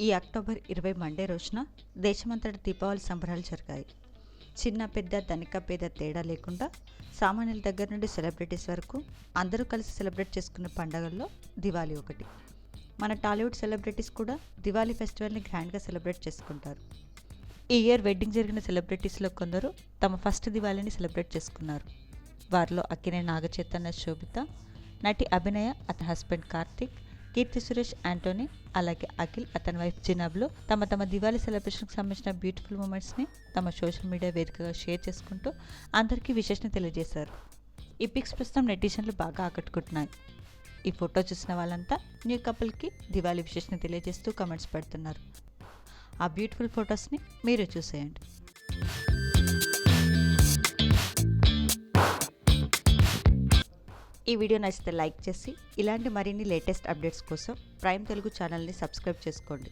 ఈ October 20 Monday రోజున దేశమంతటా దీపావళి సంబరాలు జరిగాయి. చిన్న పెద్ద ధనిక పేద తేడా లేకుండా సామాన్యుల దగ్గర నుండి సెలబ్రిటీస్ వరకు అందరూ కలిసి సెలబ్రేట్ చేసుకున్న పండుగల్లో దివాళీ ఒకటి. మన టాలీవుడ్ సెలబ్రిటీస్ కూడా దివాళీ ఫెస్టివల్ని గ్రాండ్గా సెలబ్రేట్ చేసుకుంటారు. ఈ ఇయర్ వెడ్డింగ్ జరిగిన సెలబ్రిటీస్లో కొందరు తమ ఫస్ట్ దివాళీని సెలబ్రేట్ చేసుకున్నారు. వారిలో అక్కినేని నాగచైతన్య, శోభిత, నటి అభినయ, అతని హస్బెండ్ కార్తిక్, కీర్తి సురేష్, యాంటోనీ, అలాగే అఖిల్ అతని వైఫ్ జినాబ్లు తమ దివాళీ సెలబ్రేషన్కి సంబంధించిన బ్యూటిఫుల్ మూమెంట్స్ని తమ సోషల్ మీడియా వేదికగా షేర్ చేసుకుంటూ అందరికీ విషెస్ని తెలియజేశారు. ఈ పిక్స్ ప్రస్తుతం నెటిజన్లు బాగా ఆకట్టుకుంటున్నాయి. ఈ ఫోటో చూసిన వాళ్ళంతా న్యూ కపుల్కి దివాళీ విషెస్ని తెలియజేస్తూ కమెంట్స్ పెడుతున్నారు. ఆ బ్యూటిఫుల్ ఫొటోస్ని మీరు చూసేయండి. ఈ వీడియో నచ్చితే లైక్ చేసి ఇలాంటి మరిన్ని లేటెస్ట్ అప్డేట్స్ కోసం ప్రైమ్ తెలుగు ఛానల్ని సబ్స్క్రైబ్ చేసుకోండి.